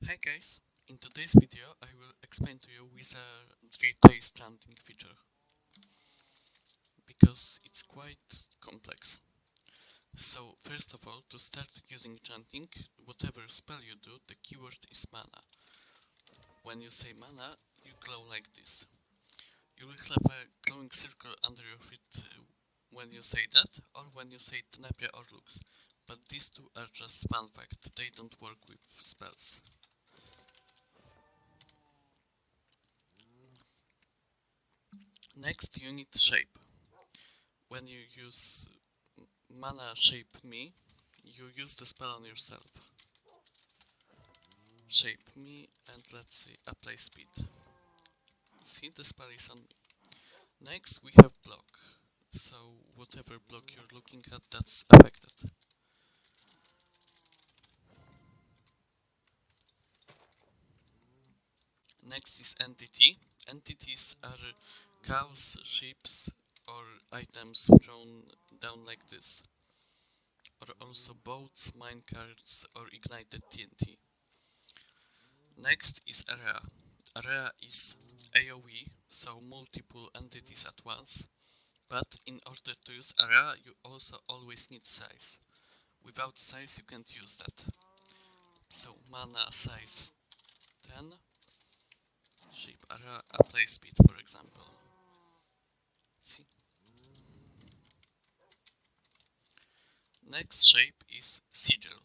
Hi guys, in today's video I will explain to you Wizardry chanting feature because it's quite complex. So first of all, to start using chanting, whatever spell you do, the keyword is mana. When you say mana, you glow like this. You will have a glowing circle under your feet when you say that, or when you say Tenebria or Lux. But these two are just fun fact, they don't work with spells. Next you need shape. When you use mana shape me, you use the spell on yourself. Shape me and let's see, apply speed. See, the spell is on me. Next we have block. So whatever block you're looking at, that's affected. Next is entity. Entities are cows, sheep, or items thrown down like this. Or also boats, minecarts, or ignited TNT. Next is area. Area is AoE, so multiple entities at once. But in order to use area, you also always need size. Without size, you can't use that. So mana size 10, shape area, apply speed, for example. See? Next shape is sigil.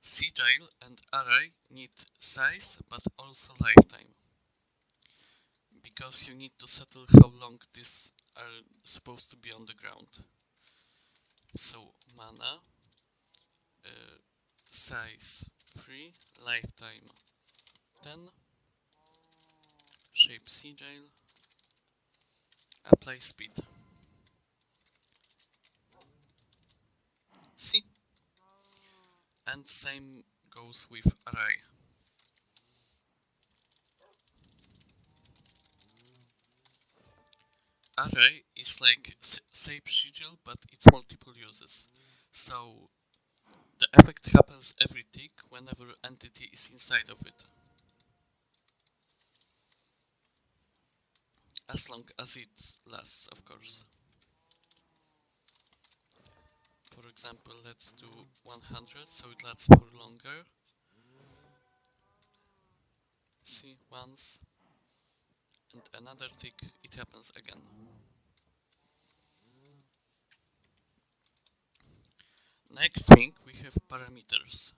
Sigil and array need size, but also lifetime. Because you need to settle how long these are supposed to be on the ground. So mana, size 3, lifetime 10, shape sigil, apply speed. See? And same goes with array. Array is like same sigil, but it's multiple uses. So the effect happens every tick whenever entity is inside of it. As long as it lasts, of course. For example, let's do 100, so it lasts for longer. See, once, and another tick, it happens again. Next thing, we have parameters.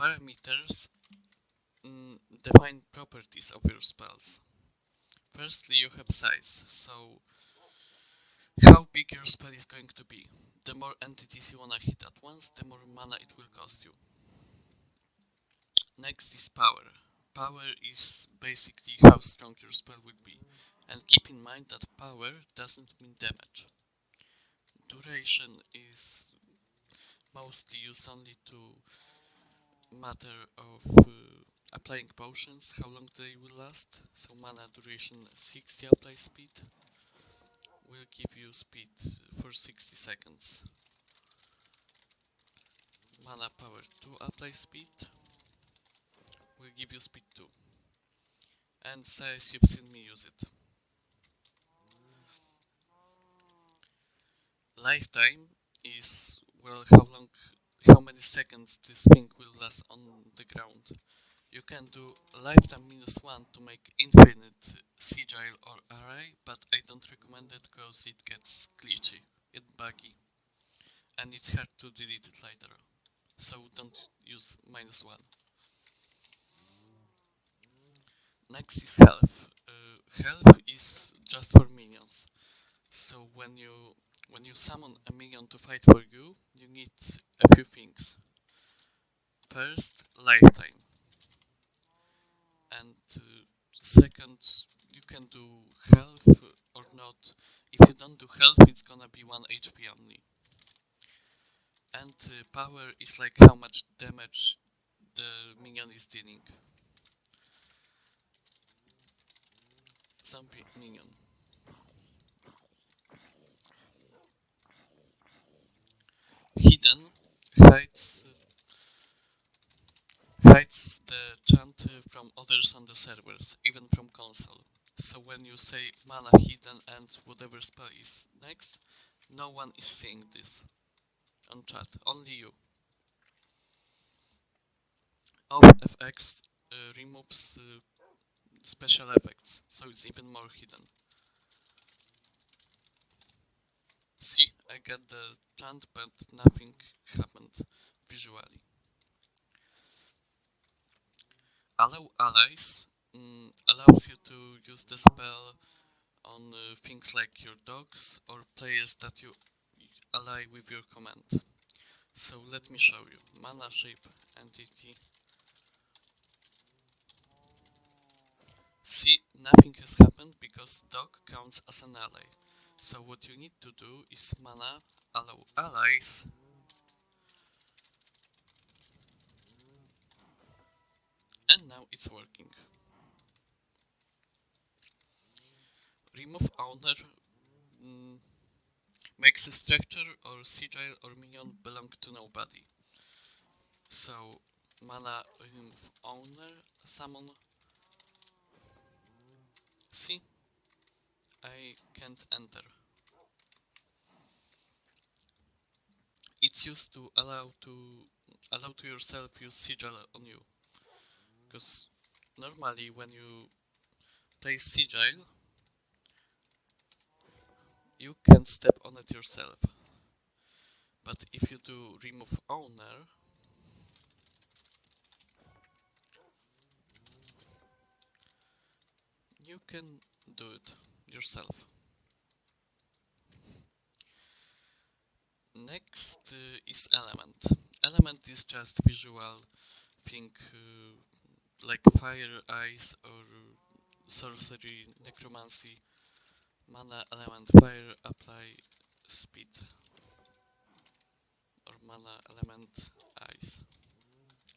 Parameters define properties of your spells. Firstly, you have size, so how big your spell is going to be. The more entities you wanna hit at once, the more mana it will cost you. Next is power. Power is basically how strong your spell will be. And keep in mind that power doesn't mean damage. Duration is mostly used only to matter of applying potions, how long they will last. So mana duration 60 apply speed will give you speed for 60 seconds. Mana power 2 apply speed will give you speed 2. And size, you've seen me use it. Lifetime is, well, how many seconds this thing will last on the ground. You can do lifetime -1 to make infinite sigil or array, but I don't recommend it because it gets glitchy, it's buggy, and it's hard to delete it later. So don't use -1. Next is health. Health is just for minions. So when you summon a minion to fight for you, you need a few things. First, lifetime. And second, you can do health or not. If you don't do health, it's gonna be 1 HP only. And power is like how much damage the minion is dealing. Zombie minion. Hidden hides the chant from others on the servers, even from console. So when you say mana hidden and whatever spell is next, no one is seeing this on chat, only you. Off FX removes special effects, so it's even more hidden. See, I get the chant, but nothing happened visually. Allow allies allows you to use the spell on things like your dogs or players that you ally with your command. So let me show you. Mana shape entity. See, nothing has happened because dog counts as an ally. So what you need to do is mana allow allies. And now it's working. Remove owner makes a structure or sigil or minion belong to nobody. So mana remove owner, summon. See, I can't enter. It's used to allow to yourself use sigil on you. Because normally when you play sigil, you can step on it yourself. But if you do remove owner, you can do it yourself. Next is element. Element is just visual thing like fire, ice, or sorcery, necromancy. Mana element fire apply speed, or mana element ice.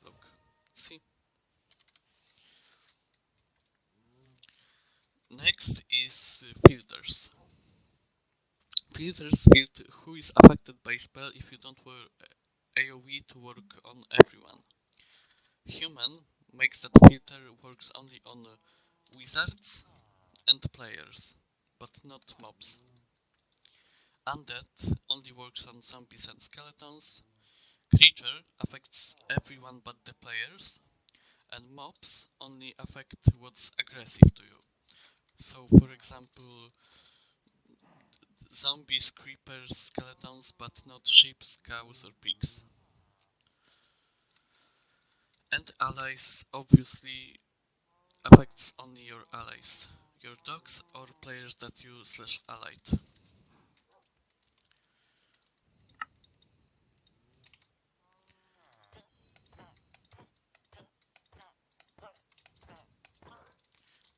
Look, see. Next is filters. Filters filter who is affected by spell if you don't wear AoE to work on everyone. Human makes that filter works only on wizards and players, but not mobs. Undead only works on zombies and skeletons. Creature affects everyone but the players, and mobs only affect what's aggressive to you. So, for example, zombies, creepers, skeletons, but not sheep, cows, or pigs. And allies obviously affects only your allies, your dogs or players that you /allied.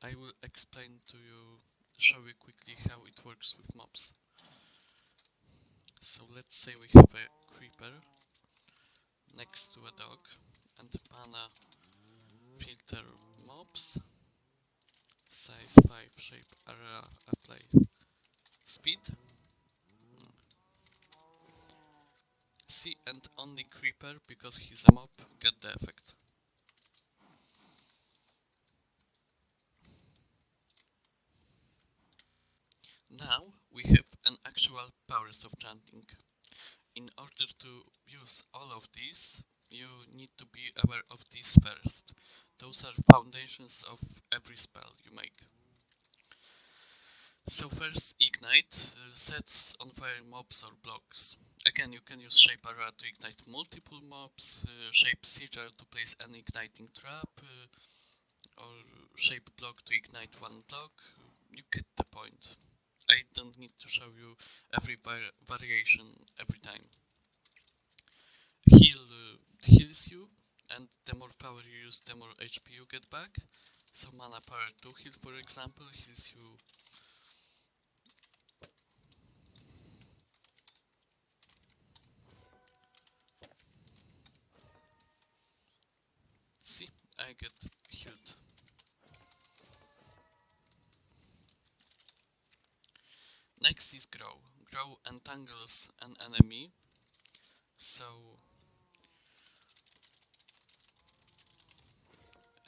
I will explain to you, show you quickly how it works with mobs. So let's say we have a creeper next to a dog and mana filter mobs, size 5 shape area apply speed. See, and only creeper because he's a mob get the effect. Now we have an actual powers of chanting. In order to use all of these, you need to be aware of these first. Those are foundations of every spell you make. So first, ignite sets on fire mobs or blocks. Again, you can use shape area to ignite multiple mobs, shape sigil to place an igniting trap, or shape block to ignite one block. You get the point. I don't need to show you every variation every time. Heal heals you, and the more power you use, the more HP you get back. So mana power 2 heal, for example, heals you. See, I get healed. Next is grow. Grow entangles an enemy. So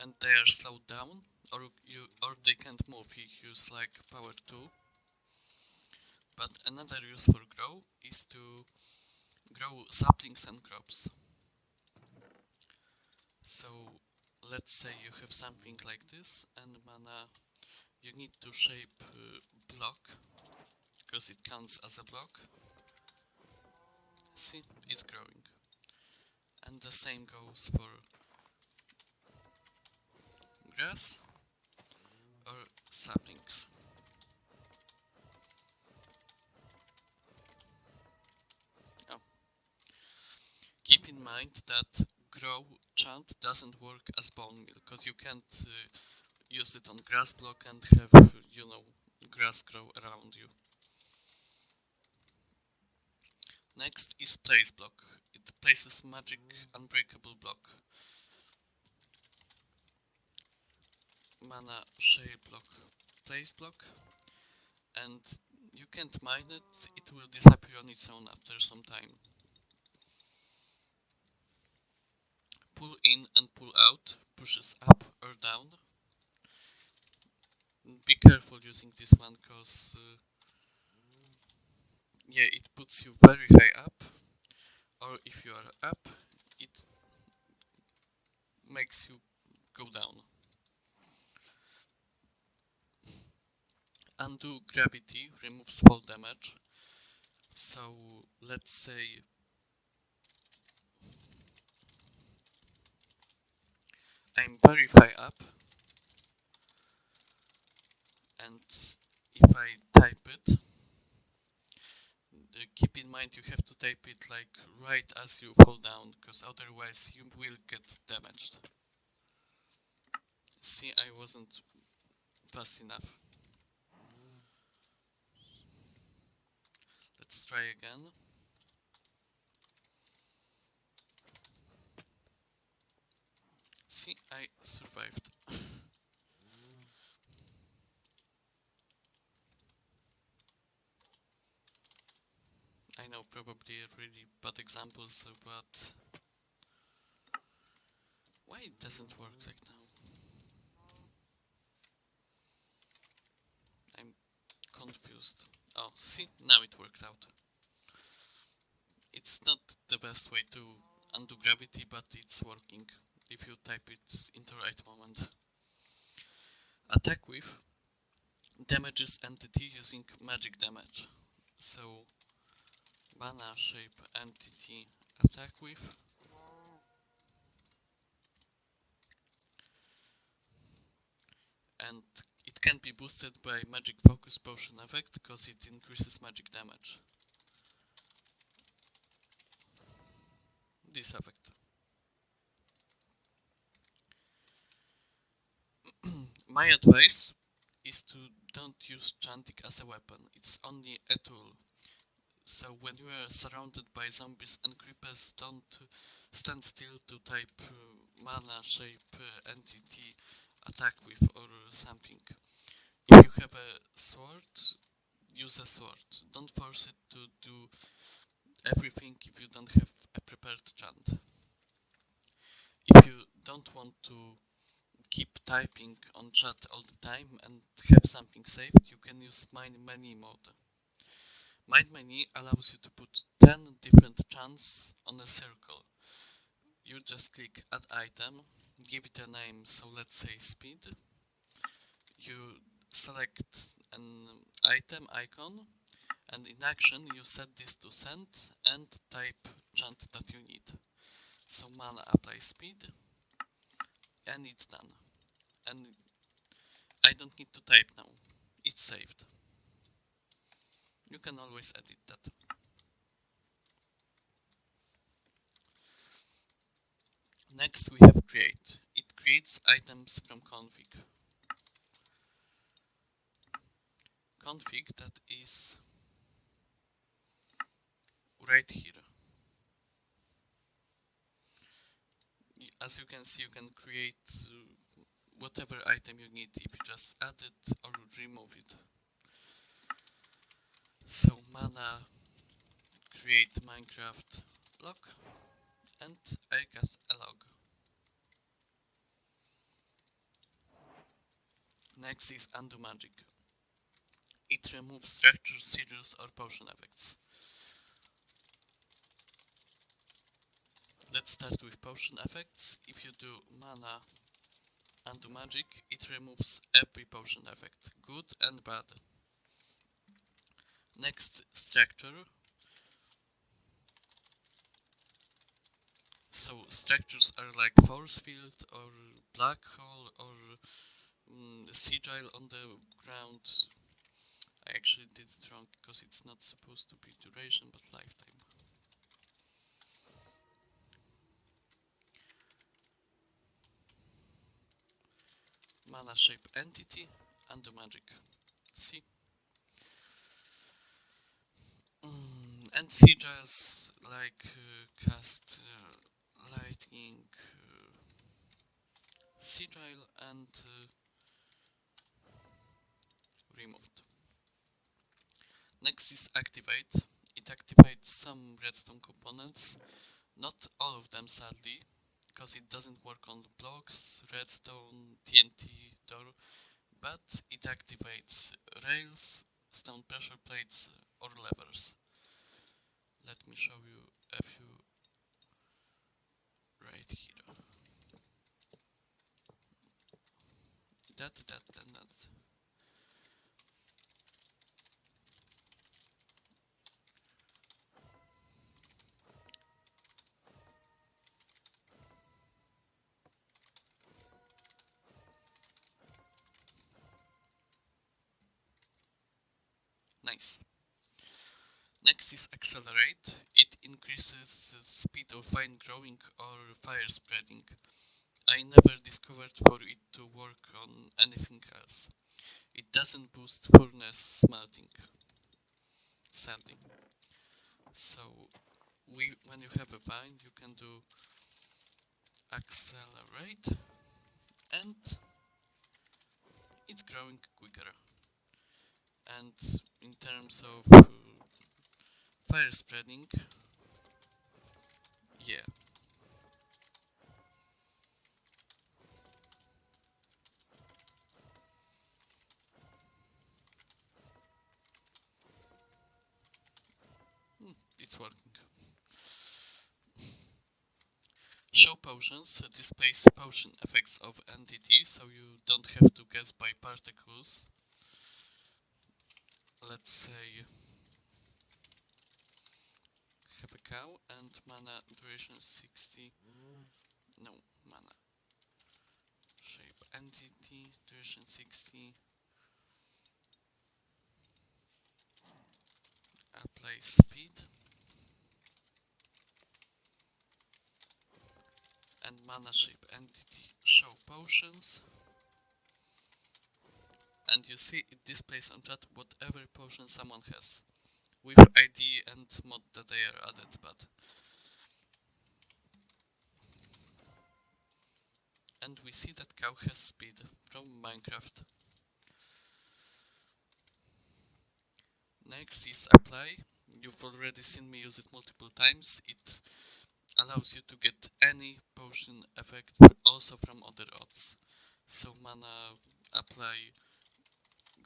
and they are slowed down, or they can't move. You use like power 2. But another use for grow is to grow saplings and crops. So let's say you have something like this, and mana you need to shape block because it counts as a block. See, it's growing. And the same goes for grass or saplings. Oh. Keep in mind that grow chant doesn't work as bone meal because you can't use it on grass block and have, grass grow around you. Next is place block. It places magic unbreakable block. Mana share block, place block, and you can't mine it, it will disappear on its own after some time. Pull in and pull out pushes up or down. Be careful using this one because yeah, it puts you very high up, or if you are up, it makes you go down. Undo gravity removes fall damage. So let's say I'm very high up, and if I type it, keep in mind you have to type it like right as you fall down, because otherwise you will get damaged. See, I wasn't fast enough. Let's try again. See, I survived. I know, probably a really bad example, but why it doesn't work like now? I'm confused. Oh, see, now it worked out. It's not the best way to undo gravity, but it's working if you type it in the right moment. Attack with damages entity using magic damage. So mana shape entity attack with. And it can be boosted by magic focus potion effect because it increases magic damage. This effect. My advice is to don't use Chanting as a weapon, it's only a tool. So when you are surrounded by zombies and creepers, don't stand still to type mana shape entity attack with or something. If you have a sword, use a sword. Don't force it to do everything if you don't have a prepared chant. If you don't want to keep typing on chat all the time and have something saved, you can use Mine Many mode. Mine Many allows you to put 10 different chants on a circle. You just click add item, give it a name, so let's say speed. You select an item icon, and in action you set this to send and type chant that you need. So mana apply speed, and it's done. And I don't need to type now, it's saved. You can always edit that. Next we have create. It creates items from config. Config that is right here. As you can see, you can create whatever item you need if you just add it or remove it. So mana create Minecraft log, and I got a log. Next is Undo Magic. It removes structure, sigils or potion effects. Let's start with potion effects. If you do mana Undo Magic, it removes every potion effect, good and bad. Next, structure. So structures are like force field or black hole or sigil on the ground. I actually did it wrong because it's not supposed to be duration but lifetime. Mana shape entity, Undo Magic. See? And sigils like cast lightning, sigil and removed. Next is activate. It activates some redstone components, not all of them sadly, because it doesn't work on blocks, redstone, TNT, door, but it activates rails, stone pressure plates or levers. Let me show you a few right here. That. Nice. Next is accelerate. It increases the speed of vine growing or fire spreading. I never discovered for it to work on anything else. It doesn't boost furnace smelting, sadly. So when you have a vine, you can do accelerate and it's growing quicker. And in terms of fire spreading, yeah. It's working. Show potions displays potion effects of entity, so you don't have to guess by particles. Let's say have a cow and mana duration 60. No, mana shape entity duration 60. Apply speed and mana shape entity show potions. And you see it displays on chat whatever potion someone has, with ID and mod that they are added, but. And we see that cow has speed from Minecraft. Next is apply. You've already seen me use it multiple times. It allows you to get any potion effect also from other odds. So mana apply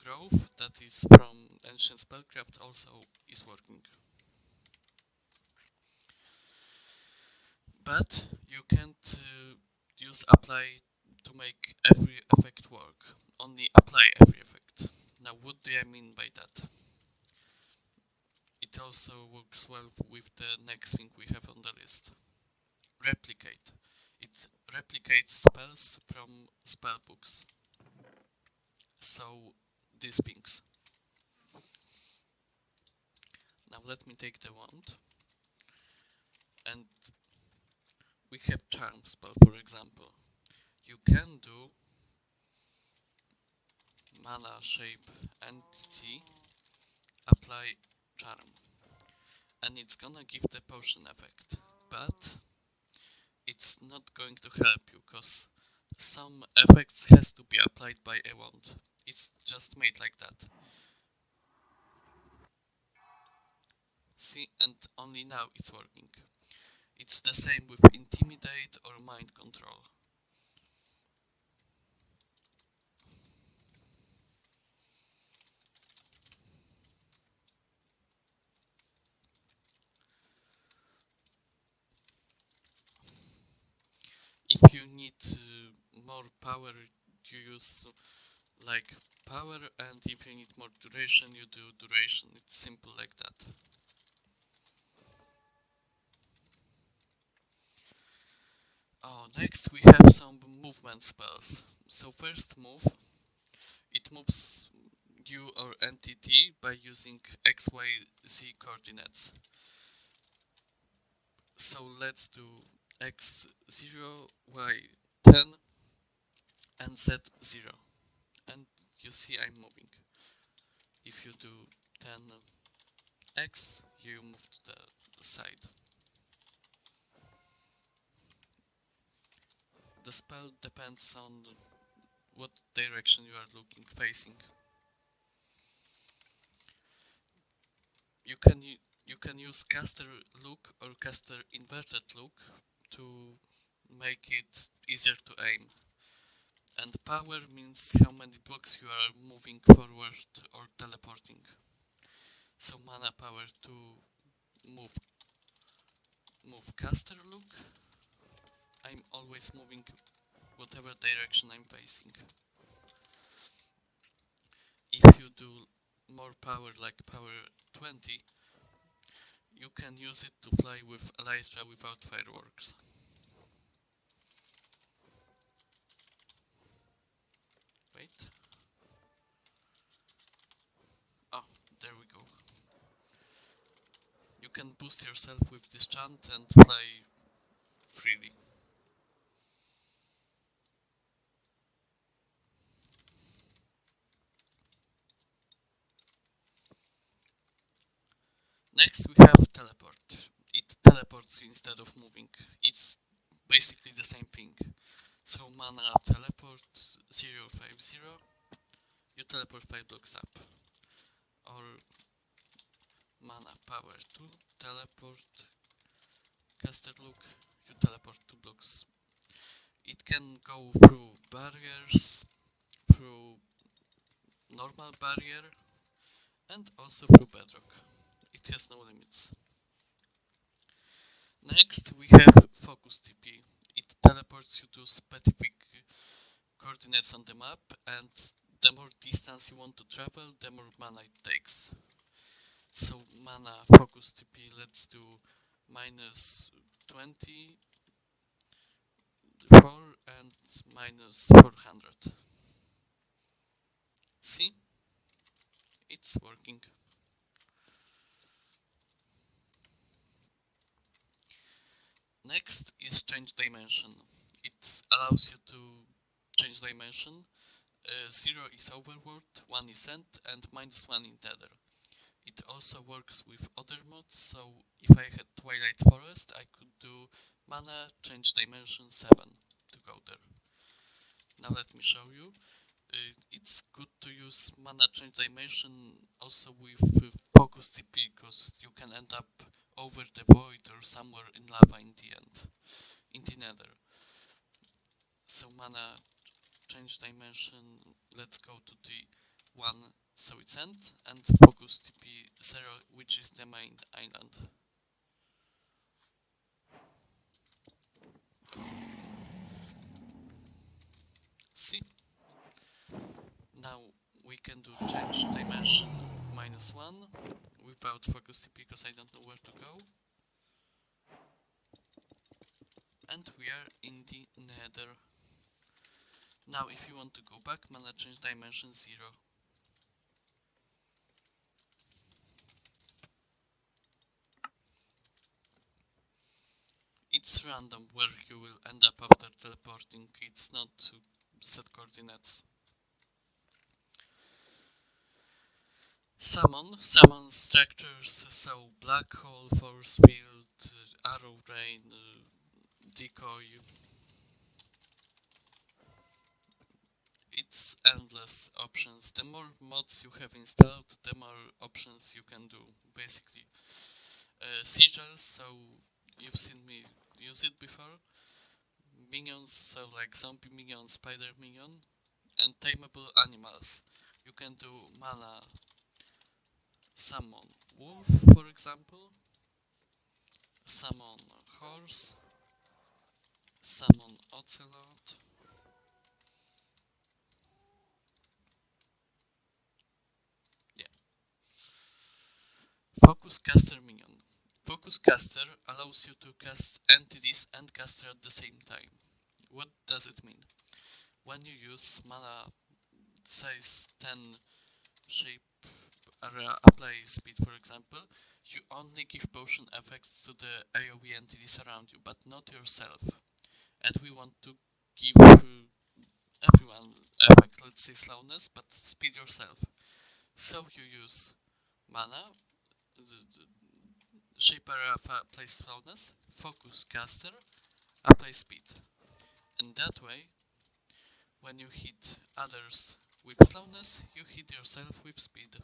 growth, that is from ancientspellcraft, also is working. But you can't use apply to make every effect work. Only apply every effect. Now what do I mean by that? It also works well with the next thing we have on the list. Replicate. It replicates spells from spellbooks. So these things. Now let me take the wand. And we have charm spell, for example. You can do mana shape entity, apply charm. And it's gonna give the potion effect. But it's not going to help you, cause some effects has to be applied by a wand. It's just made like that. See, and only now it's working. It's the same with intimidate or mind control. need more power, you use like power, and if you need more duration, you do duration. It's simple like that. Oh, next we have some movement spells. So first move, it moves you or entity by using X, Y, Z coordinates. So let's do X0, Y10 and Z0. And you see I'm moving. If you do 10X, you move to the side. The spell depends on what direction you are facing. You can use caster look or caster inverted look to make it easier to aim. And power means how many blocks you are moving forward or teleporting. So mana power to move caster look. I'm always moving whatever direction I'm facing. If you do more power like power 20, you can use it to fly with Elytra without fireworks. Wait. Oh, there we go. You can boost yourself with this chant and fly freely. Next we have teleport. It teleports you instead of moving. It's basically the same thing. So mana teleport 050, you teleport 5 blocks up. Or mana power 2, teleport caster look, you teleport 2 blocks. It can go through barriers, through normal barrier, and also through bedrock. It has no limits. Next we have focus TP. It teleports you to specific coordinates on the map, and the more distance you want to travel, the more mana it takes. So mana focus TP, let's do minus 24 and minus 400. See? It's working. Next is change dimension. It allows you to change dimension. 0 is overworld, 1 is end, and -1 in nether. It also works with other mods, so if I had Twilight Forest, I could do mana change dimension 7 to go there. Now let me show you. It's good to use mana change dimension also with focus TP, because you can end up over the void or somewhere in lava in the end, in the nether. So mana change dimension, let's go to the 1, so it's end, and focus TP 0, which is the main island. See? Now we can do change dimension -1 without focus TP because I don't know where to go. And we are in the nether. Now if you want to go back, mana change dimension 0. It's random where you will end up after teleporting, it's not set coordinates. Summon structures, so black hole, force field, arrow rain, decoy. It's endless options. The more mods you have installed, the more options you can do. Basically, sigils, so you've seen me use it before. Minions, so like zombie minion, spider minion, and tameable animals. You can do mana summon wolf, for example, summon horse, summon Ocelot. Yeah. Focus Caster Minion. Focus Caster allows you to cast entities and caster at the same time. What does it mean? When you use mana size 10 shape area apply speed, for example, you only give potion effects to the AoE entities around you, but not yourself. And we want to give everyone effect, let's say slowness, but speed yourself. So you use mana, shape area applies slowness, focus caster apply speed. And that way, when you hit others with slowness, you hit yourself with speed.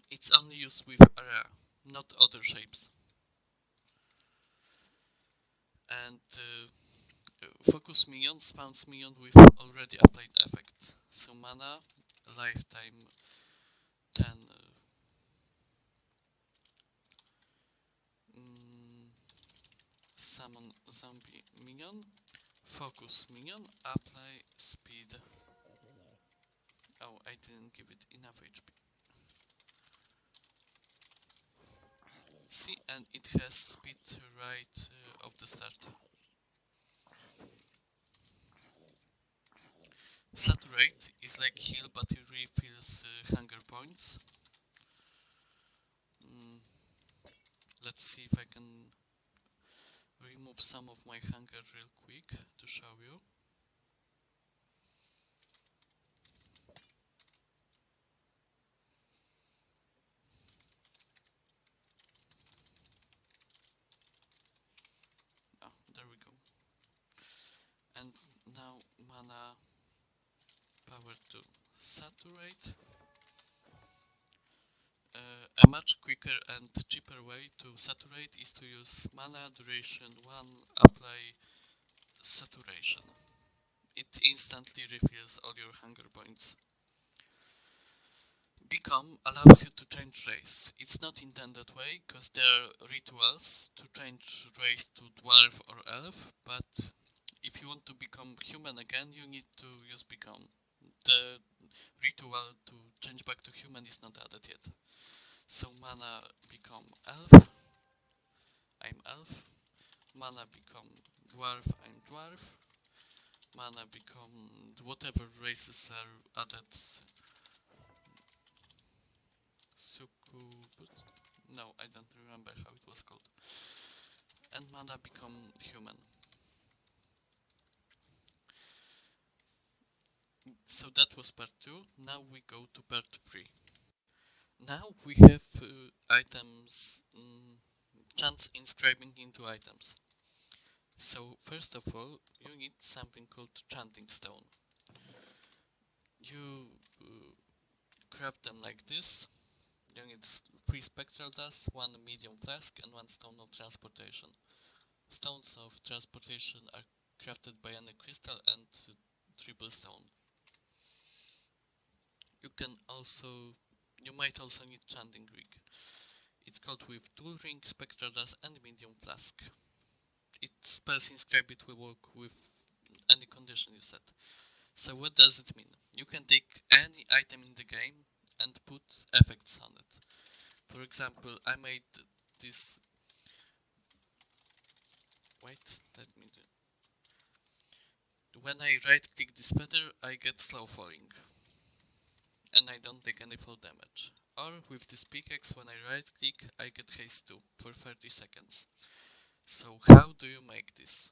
It's only used with area, not other shapes. And focus minion spawns minion with already applied effect. So mana, lifetime 10. Summon zombie minion, focus minion, apply speed. Oh, I didn't give it enough HP. See, and it has speed right of the start. Saturate is like heal, but it refills hunger points. Let's see if I can remove some of my hunger real quick to show you. Oh, there we go. And now mana power to saturate. A much quicker and cheaper way to saturate is to use mana duration 1 apply saturation. It instantly refills all your hunger points. Become allows you to change race. It's not intended way, because there are rituals to change race to dwarf or elf, but if you want to become human again, you need to use become. The ritual to change back to human is not added yet. So mana become elf, I'm elf. Mana become dwarf, I'm dwarf. Mana become whatever races are added. No, I don't remember how it was called. And mana become human. So that was part 2. Now we go to part 3. Now we have items, chants inscribing into items. So first of all, you need something called Chanting Stone. You craft them like this. You need 3 spectral dust, 1 medium flask, and 1 stone of transportation. Stones of transportation are crafted by any crystal and triple stone. You might also need Chanting rig. It's called with tool ring, spectral dust, and medium flask. Its spells inscribe it will work with any condition you set. So what does it mean? You can take any item in the game and put effects on it. For example, I made this. Wait, let me do. When I right click this feather, I get slow falling. And I don't take any fall damage. Or with this pickaxe, when I right click, I get haste 2 for 30 seconds. So how do you make this?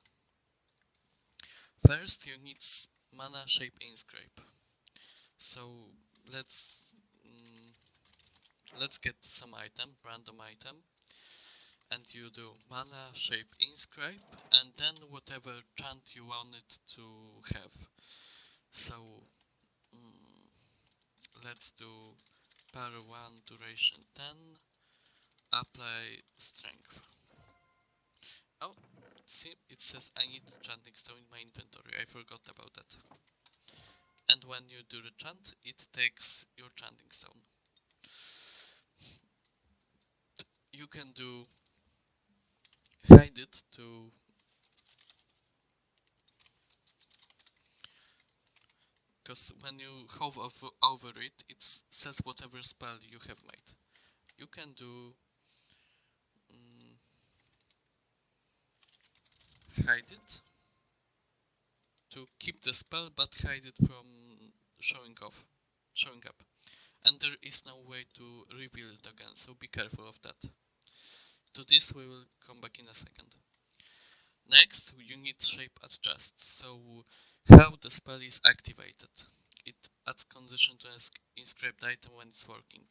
First you need mana shape inscribe. So let's get some item, random item, and you do mana shape inscribe, and then whatever chant you want it to have. So let's do power 1 duration 10, apply strength. Oh, see, it says I need chanting stone in my inventory, I forgot about that. And when you do the chant, it takes your chanting stone. You can do hide it to because when you hover over it, it says whatever spell you have made. You can do hide it to keep the spell, but hide it from showing up. And there is no way to reveal it again, so be careful of that. To this we will come back in a second. Next, you need shape adjust. So how the spell is activated. It adds condition to an inscribed item when it's working.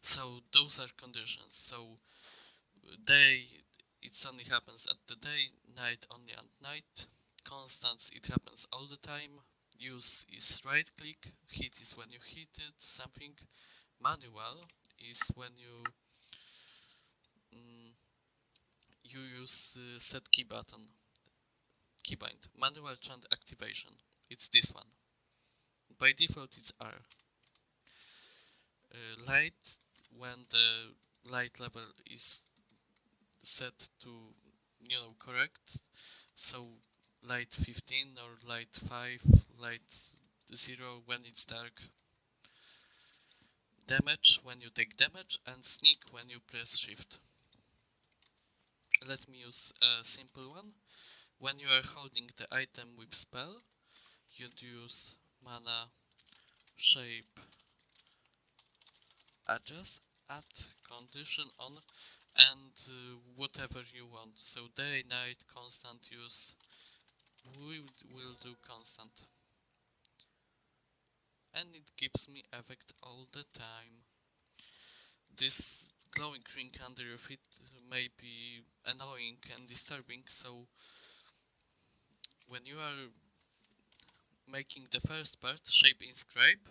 So those are conditions. So day, it only happens at the day, night only at night. Constants, it happens all the time. Use is right click, hit is when you hit it, something. Manual is when you use set key button, keybind. Manual chant activation, it's this one. By default it's R. Light, when the light level is set to correct, so light 15 or light 5, light 0 when it's dark. Damage when you take damage, and sneak when you press shift. Let me use a simple one. When you are holding the item with spell, you'd use mana, shape, adjust, add condition on, and whatever you want. So day, night, constant use. We will do constant. And it gives me effect all the time. This glowing ring under your feet may be annoying and disturbing, so when you are making the first part, shape inscribe,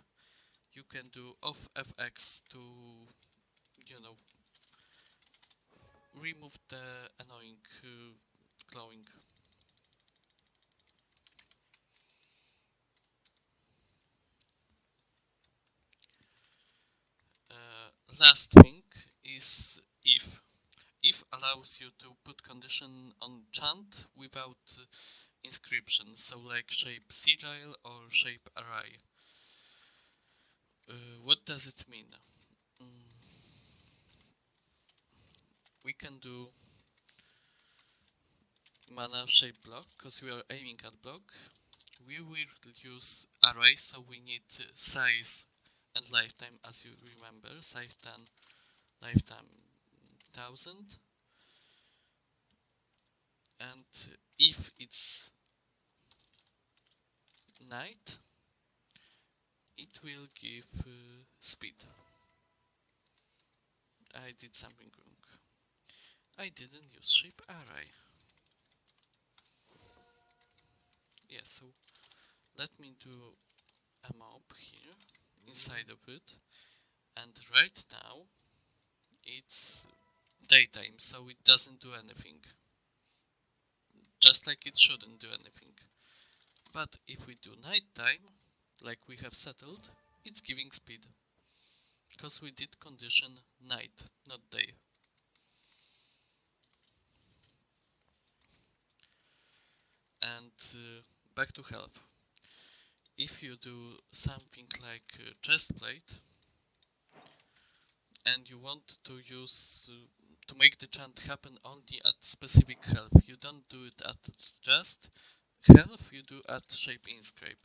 you can do off FX to, remove the annoying glowing. Last thing is if. If allows you to put condition on chant without inscription, so like shape sigil or shape array. What does it mean? We can do mana shape block because we are aiming at block. We will use array, so we need size and lifetime, as you remember, size 10, lifetime 1000. And if it's night, it will give speed. I did something wrong. I didn't use shape array. Yeah, so let me do a mob here inside of it, and right now it's daytime, so it doesn't do anything, just like it shouldn't do anything. But if we do nighttime, like we have settled, it's giving speed, because we did condition night, not day. And back to health. If you do something like chest plate, and you want to use to make the chant happen only at specific health, you don't do it at just health, you do at shape inscribe.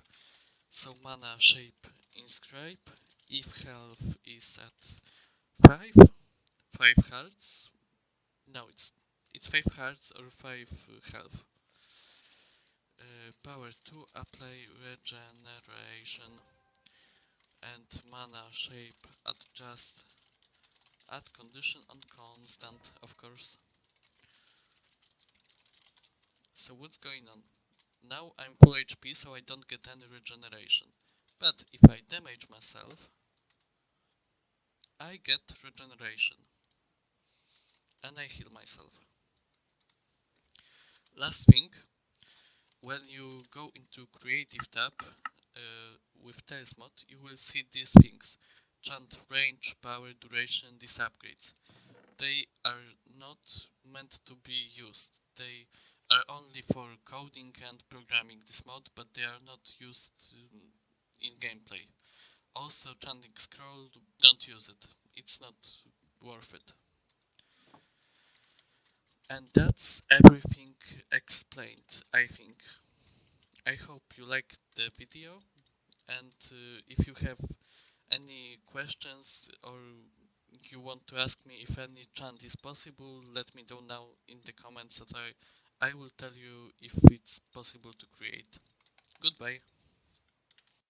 So mana shape inscribe, if health is at 5 hearts, no, it's 5 hearts or 5 health. Power 2, apply regeneration, and mana shape adjust, add condition on constant, of course. So what's going on? Now I'm full HP, so I don't get any regeneration. But if I damage myself, I get regeneration. And I heal myself. Last thing, when you go into creative tab with Tails mod, you will see these things. Chant range, power, duration, these upgrades. They are not meant to be used. They are only for coding and programming this mod, but they are not used in gameplay. Also, Chanting Scroll, don't use it. It's not worth it. And that's everything explained, I think. I hope you liked the video, and if you have any questions or you want to ask me if any chant is possible, let me know now in the comments that I will tell you if it's possible to create. Goodbye.